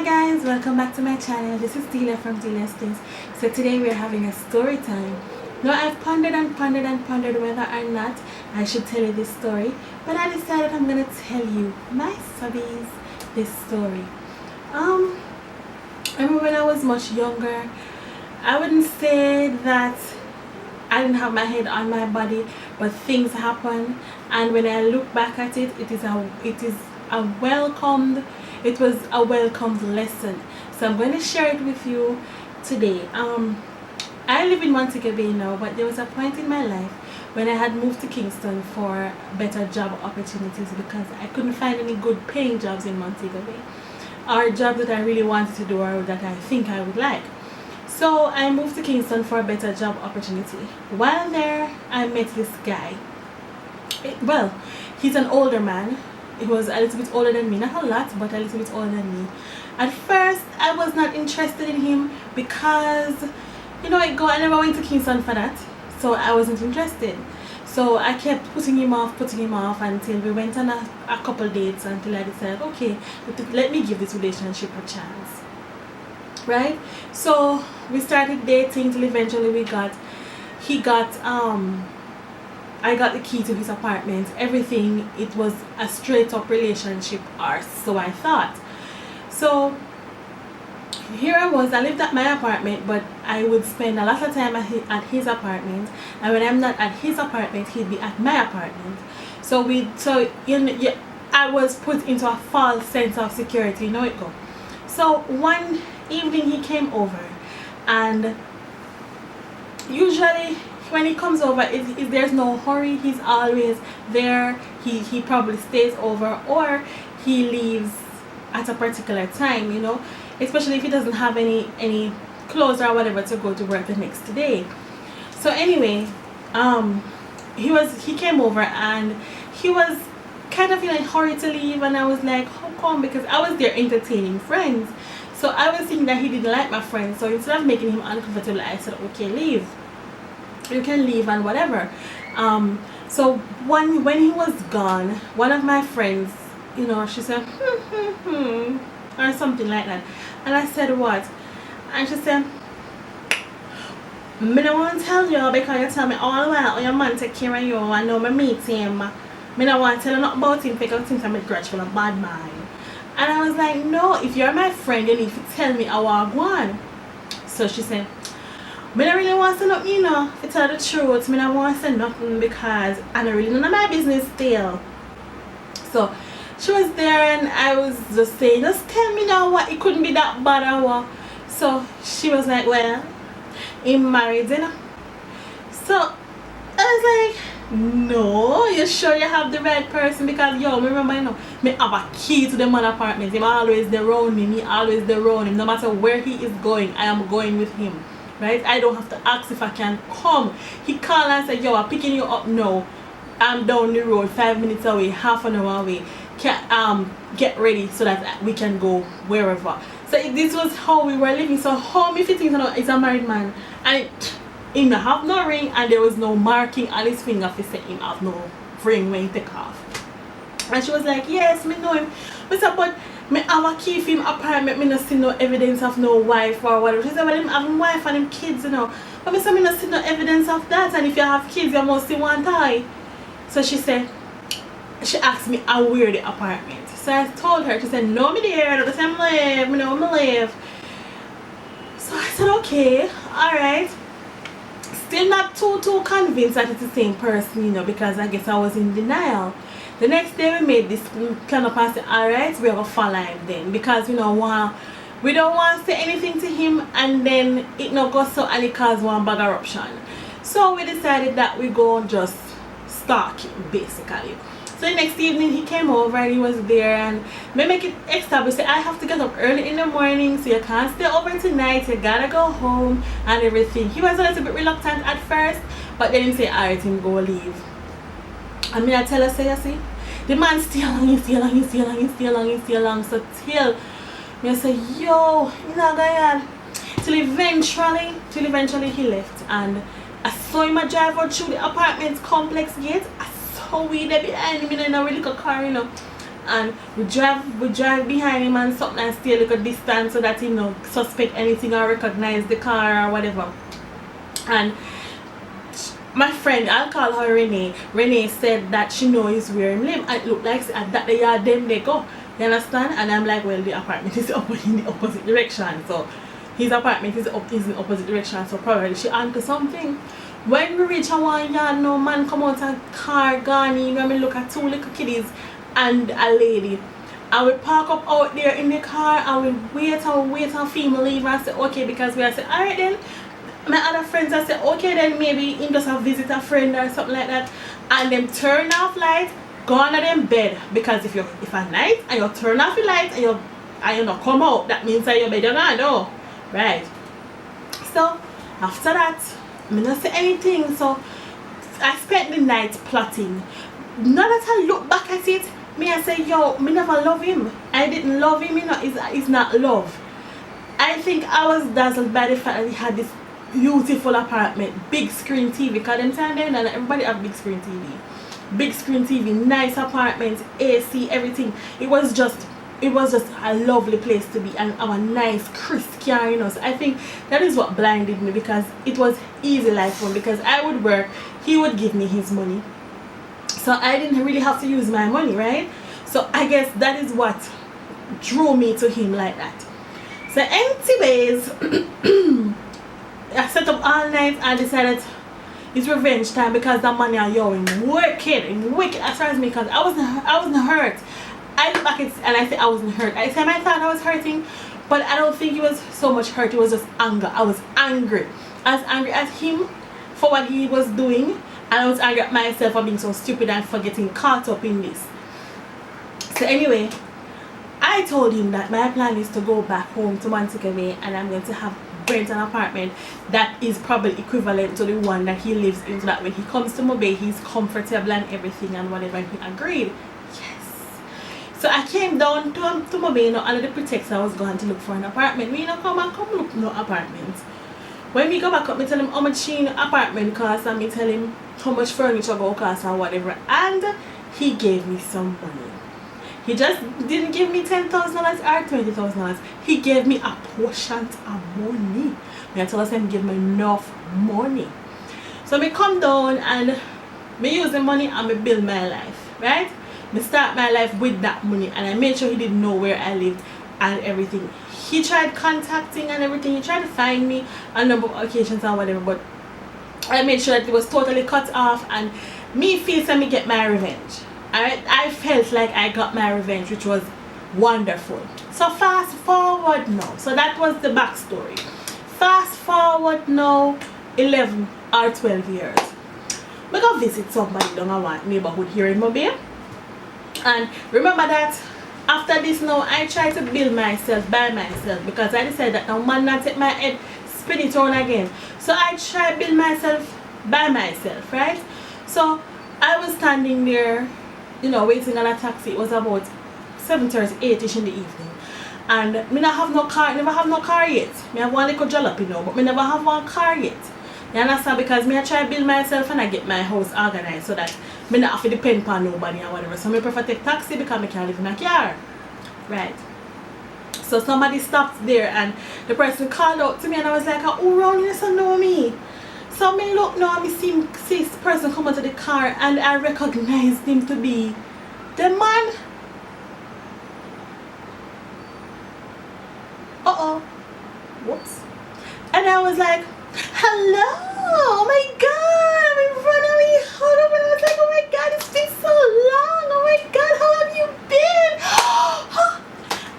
Hi guys, welcome back to my channel. This is Delia from Delia's Things. So today we're having a story time. Now I've pondered whether or not I should tell you this story, but I decided I'm gonna tell you, my subbies, this story. I remember when I was much younger, I wouldn't say that I didn't have my head on my body, but things happen, and when I look back at it, it was a welcomed lesson. So I'm going to share it with you today. I live in Montego Bay now, but there was a point in my life when I had moved to Kingston for better job opportunities because I couldn't find any good paying jobs in Montego Bay, or jobs that I really wanted to do or that I think I would like. So I moved to Kingston for a better job opportunity. While there, I met this guy. He's an older man. He was a little bit older than me, not a lot, but a little bit older than me. At first, I was not interested in him because, I never went to Kingston for that, so I wasn't interested. So I kept putting him off until we went on a couple dates until I decided, okay, let me give this relationship a chance. Right? So we started dating till eventually I got the key to his apartment, everything. It was a straight up relationship, or so I thought. So here I was, I lived at my apartment, but I would spend a lot of time at his apartment, and when I'm not at his apartment, he'd be at my apartment. I was put into a false sense of security, So one evening he came over, and usually when he comes over, if there's no hurry, he's always there. He probably stays over, or he leaves at a particular time, especially if he doesn't have any clothes or whatever to go to work the next day. So anyway, he came over and he was kind of in a hurry to leave, and I was like, how come? Because I was there entertaining friends, so I was thinking that he didn't like my friends. So instead of making him uncomfortable, I said, okay, leave. You can leave and whatever. So when he was gone, one of my friends, she said or something like that, and I said, what? And she said, me don't want to tell you because you tell me all the while your man take care of you. I know me meet him. Me don't want to tell you nothing about him because I think I'm a grudge for a bad man. And I was like, no, if you're my friend, you need to tell me how I want. So she said, I don't really want to say nothing, to tell the truth. I don't want to say nothing because I don't really know my business still. So she was there, and I was just saying, just tell me now what, it couldn't be that bad or what. So she was like, well, I'm married, So I was like, no, you sure you have the right person? Because remember, me have a key to the man apartment. Him always there around me always there around him. No matter where he is going, I am going with him. Right? I don't have to ask if I can come. He called and said, I'm picking you up now. I'm down the road, 5 minutes away, half an hour away. Get ready so that we can go wherever. So this was how we were living. So how me fitting is a married man, and he didn't have no ring, and there was no marking on his finger to say him have no ring when he take off. And she was like, yes, me know him. I said, but me have a key for him apartment, me not see no evidence of no wife or whatever. She said, well, him have a wife and him kids, But me say, me not see no evidence of that, and if you have kids, you must see one tie. So she said, she asked me how where the apartment. So I told her, she said, no, me there, the same live, me know me live. So I said, okay, alright. Still not too convinced that it's the same person, because I guess I was in denial. The next day we made this plan up and said, alright, we're going to follow him then. Because we don't want to say anything to him and then it not go so and it cause one bag eruption. So we decided that we go just stalk him basically. So the next evening he came over and he was there, and me make it extra. We say, I have to get up early in the morning, so you can't stay over tonight, you gotta go home and everything. He was a little bit reluctant at first, but then he say, alright, him go leave. And me I tell her, say, you see, the man stay along. So till me I say, yo, you know God. Till eventually he left, and I saw him drive out through the apartment complex gate. I saw we there behind him in a really good car, and we drive behind him and something and stay a little distance so that he no suspect anything or recognize the car or whatever. And my friend, I'll call her Renee said that she knows where him live, and it looked like at that the yard them they go. You understand? And I'm like, well, the apartment is up in the opposite direction, so his apartment is in opposite direction, so probably she onto something. When we reach our yard, no man come out and car gone in. When we look at two little kiddies and a lady, and we park up out there in the car and we wait and female leave and say okay, because we are say alright then. My other friends I say okay then maybe him just a visit a friend or something like that, and them turn off light, go under them bed, because if at night and you turn off the light and you not come out, that means that your bed you're gonna know, right? So after that, I not say anything. So I spent the night plotting. Now that I look back at it, I say yo, me never love him. I didn't love him, you know. It's not love. I think I was dazzled by the fact that he had this beautiful apartment, big screen TV, because them time then and everybody have big screen TV, nice apartment, AC, everything. It was just a lovely place to be, and our nice crisp car, you know. So I think that is what blinded me, because it was easy life for him, because I would work, he would give me his money, so I didn't really have to use my money, right? So I guess that is what drew me to him like that. So anyways, I set up all night and decided it's revenge time, because the money are wicked as far as me, because I wasn't hurt. I look back and I say I wasn't hurt. I thought I was hurting, but I don't think it was so much hurt. It was just anger. I was angry. I was angry at him for what he was doing, and I was angry at myself for being so stupid and for getting caught up in this. So anyway, I told him that my plan is to go back home to Montego Bay, and I'm going to rent an apartment that is probably equivalent to the one that he lives in, so that when he comes to Mobay, he's comfortable and everything and whatever. And he agreed. So I came down to Mobay, you know, under the pretext I was going to look for an apartment. We come look no apartment. When we go back up, me tell him how much apartment costs, and me tell him how much furniture go cost and whatever. And he gave me some money. He just didn't give me $10,000 or $20,000. He gave me a portion of money. I told him give me enough money. So me come down and me use the money and me build my life, right? Me start my life with that money, and I made sure he didn't know where I lived and everything. He tried contacting and everything. He tried to find me on a number of occasions or whatever, but I made sure that it was totally cut off, and me feel so me get my revenge. I felt like I got my revenge, which was wonderful. So fast forward now. So that was the backstory. Fast forward now 11 or 12 years. We go visit somebody down our neighborhood here in Mobay. And remember that after this now, I try to build myself by myself, because I decided that now man not take my head, spin it on again. So I try to build myself by myself, right? So I was standing there, you know, waiting on a taxi. It was about 7:30, 8ish in the evening. And me not have no car, never have no car yet. Me have one little jalopy now, but me never have one car yet. You understand? Because me I try to build myself and I get my house organized so that me not have to depend on nobody or whatever. So me prefer take taxi because me can't live in a car. Right. So somebody stopped there and the person called out to me, and I was like, oh, Ron, you don't know me. So me look now and me see this person come out of the car, and I recognized him to be the man. Whoops. And I was like, hello, oh my god, I'm in front of me. Hold up, and I was like, oh my god, it's been so long. Oh my god, how have you been?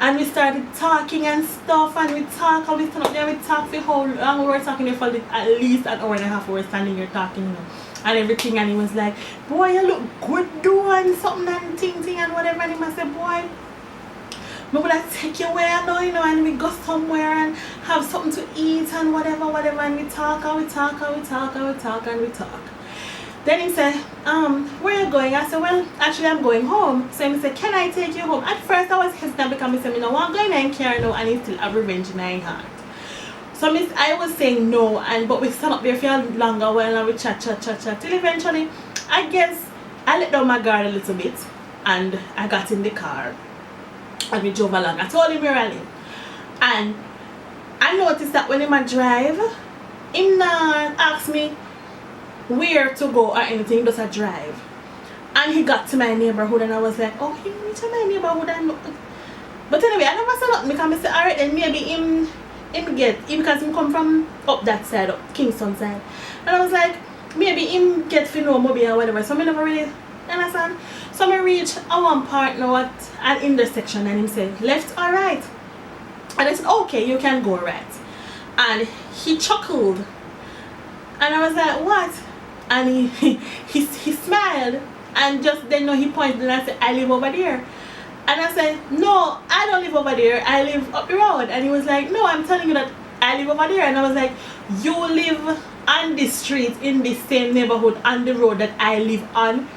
And we started talking and stuff, and we talk and we talk for how long. We were talking there for at least an hour and a half. We were standing here talking, you know, and everything. And he was like, boy, you look good doing something and ting and whatever. And he must say, boy, I'm gonna take you where I know, you know, and we go somewhere and have something to eat and whatever, and we talk and we talk and we talk and we talk and we talk. Then he said, where are you going? I said, well, actually I'm going home. So he said, can I take you home? At first I was hesitant because he said, no, I'm going in care now, and he still have revenge in my heart. So I was saying no, but we stand up there for a longer while and we chat till eventually, I guess I let down my guard a little bit. And I got in the car and we drove along. I told him where I live. And I noticed that when him a drive, him not ask me where to go or anything, just a drive. And he got to my neighborhood and I was like, oh, he reached my neighborhood and look. But anyway, I never said nothing because I said, alright then maybe him because him come from up that side, up Kingston side. And I was like, maybe him get to know Moby or whatever. So I never really understand. So I reach a one part now at an intersection and him said, left or right? And I said, okay, you can go right. And he chuckled. And I was like, what? And he smiled. And just then he pointed and I said, I live over there. And I said, no, I don't live over there. I live up the road. And he was like, no, I'm telling you that I live over there. And I was like, you live on this street in the same neighborhood on the road that I live on?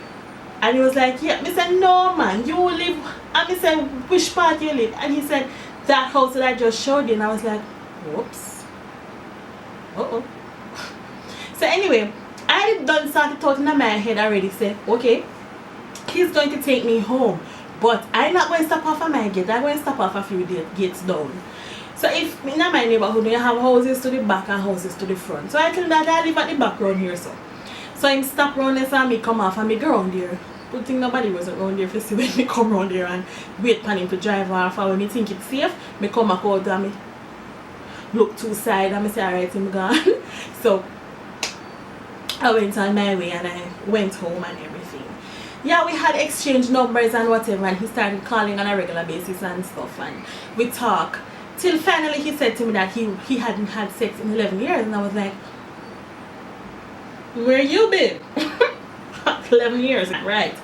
And he was like, yeah. I said, no, man, you live. And I said, which part you live? And he said, that house that I just showed you. And I was like, whoops. Uh-oh. So anyway, I had done started thought in my head already. Said, okay, he's going to take me home. But I'm not going to stop off at my gate. I'm going to stop off a few gates down. So if in my neighborhood, you have houses to the back and houses to the front. So I tell that I live at the back round here. So him stop round there and me come off and me go round there. Good thing nobody wasn't round there for see when me come round there and wait for him to drive off. And when me think it's safe, me come back out and me look to the side and me say, alright, him gone. So I went on my way and I went home and everything. Yeah, we had exchanged numbers and whatever, and he started calling on a regular basis and stuff, and we talk till finally he said to me that he hadn't had sex in 11 years. And I was like, where you been? 11 years, right?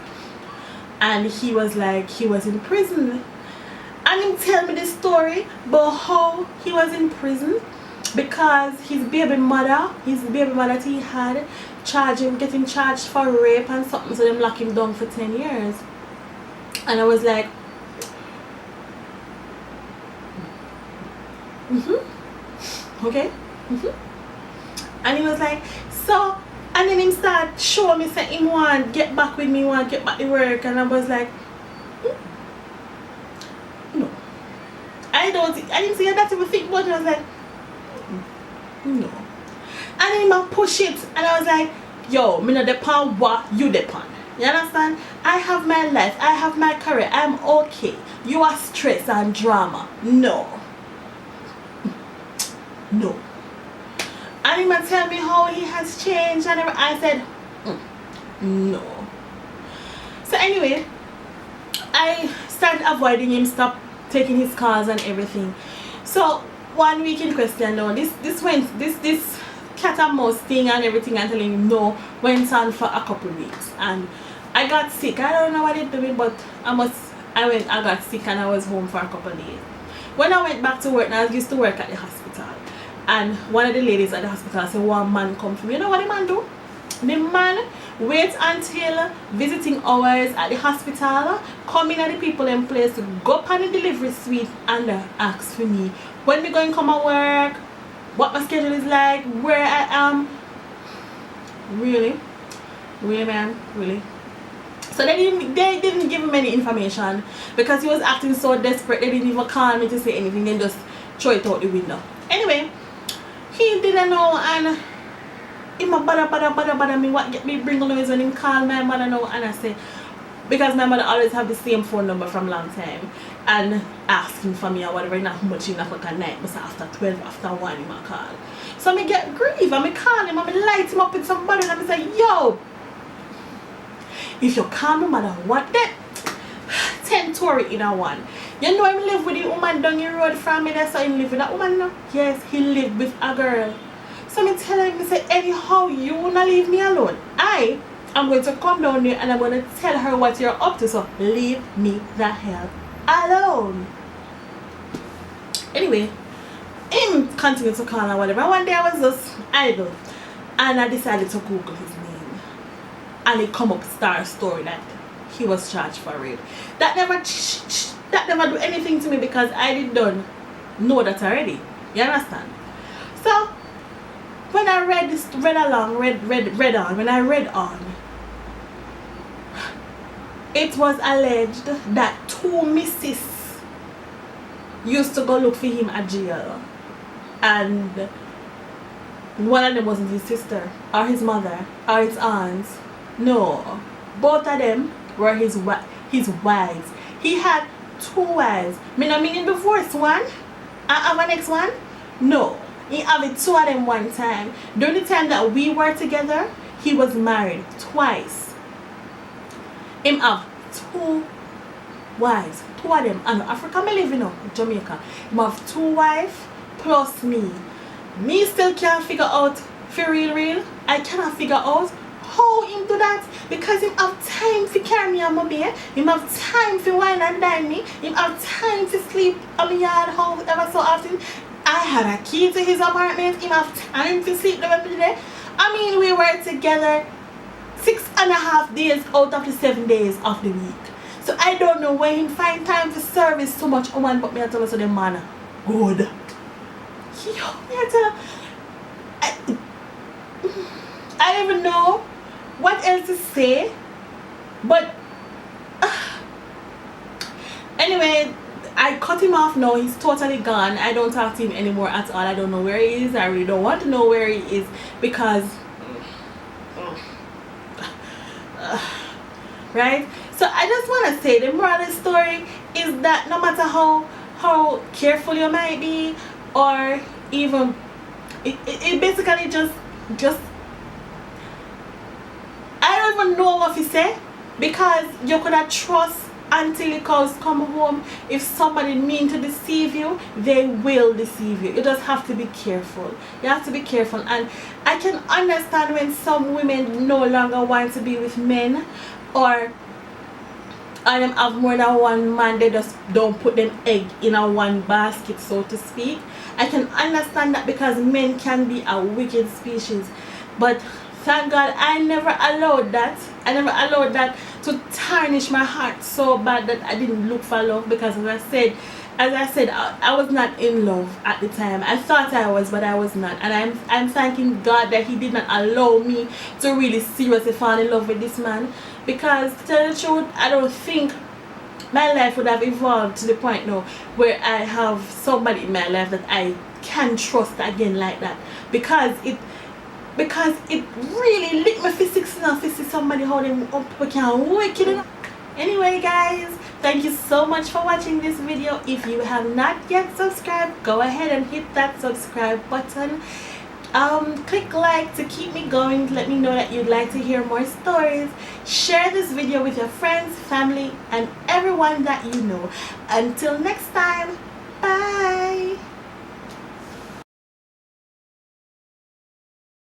And he was like, he was in prison. And he tell me the story about how he was in prison because his baby mother that he had getting charged for rape and something, so them lock him down for 10 years. And I was like, okay. And he was like, so, and then him start showing me say him want get back with me, want get back to work. And I was like, no, I didn't see that even think about it. I was like, no. And then him push it and I was like, yo, me not depend what you depend. You understand? I have my life, I have my career, I'm okay. You are stress and drama. No. No. And he might tell me how he has changed and I said, no. So anyway, I started avoiding him, stop taking his calls and everything. So one week in question now, this cat and mouse thing and everything and telling him no went on for a couple of weeks, and I got sick. I don't know what it did, but I got sick and I was home for a couple of days. When I went back to work, now I used to work at the hospital, and one of the ladies at the hospital said one man come to me. You know what the man do? The man wait until visiting hours at the hospital, come in at the people in place, go up on the delivery suite and ask for me when we going to come at work, what my schedule is like, where I am. Really man, really. So they didn't give him any information because he was acting so desperate. They didn't even call me to say anything, they just throw it out the window. Anyway, he didn't know, and he bother me what get me bring noise when he call my mother now. And I say, because my mother always have the same phone number from long time and asking for me or whatever, not much enough like a night, but after 12, after 1 he might call. So I get grief and I call him and I light him up with somebody and I say, yo, if you call me mother, what that 10 Tory in a one. You know him live with the woman down the road from me, that's how he live with that woman now? Yes, he live with a girl. So I tell him, I say, anyhow, you wanna leave me alone. I'm going to come down there and I'm going to tell her what you're up to, so leave me the hell alone. Anyway, him continued to call or whatever. One day I was just idle and I decided to Google his name, and it come up star story that he was charged for rape. That never do anything to me because I didn't know that already. You understand? So when I read on, it was alleged that two missus used to go look for him at jail, and one of them wasn't his sister or his mother or his aunts. No, both of them were his wives. He had two wives. Me not meaning divorce one and have a next one. No, he have it two of them one time. During the time that we were together, he was married twice. Him have two wives, two of them. And Africa, me live in Jamaica. Him have two wives plus me. Me still can't figure out for real. I cannot figure out how him do that, because him have time to carry me on my bed, him have time to wine and dine me, him have time to sleep on my yard house ever so often. I had a key to his apartment, him have time to sleep the rest of the day. I mean, we were together 6.5 days out of the 7 days of the week. So I don't know where him find time to service so much woman, but me I tell us the man good. Yo, me I tell I don't even know what else to say, but anyway, I cut him off now. He's totally gone. I don't talk to him anymore at all. I don't know where he is. I really don't want to know where he is, because right. So I just want to say the moral of the story is that no matter how careful you might be, or even it basically just I don't even know what to say, because you could have trust until you come home. If somebody mean to deceive you, they will deceive you. You just have to be careful. You have to be careful. And I can understand when some women no longer want to be with men, or them have more than one man, they just don't put them egg in a one basket, so to speak. I can understand that, because men can be a wicked species, but thank God I never allowed that. I never allowed that to tarnish my heart so bad that I didn't look for love, because as I said, I was not in love at the time. I thought I was, but I was not. And I'm thanking God that he did not allow me to really seriously fall in love with this man, because to tell the truth, I don't think my life would have evolved to the point now where I have somebody in my life that I can trust again like that, because it really lit my physics enough to see somebody holding up can wicked enough. Anyway guys, thank you so much for watching this video. If you have not yet subscribed, go ahead and hit that subscribe button. Click like to keep me going, to let me know that you'd like to hear more stories. Share this video with your friends, family, and everyone that you know. Until next time, bye.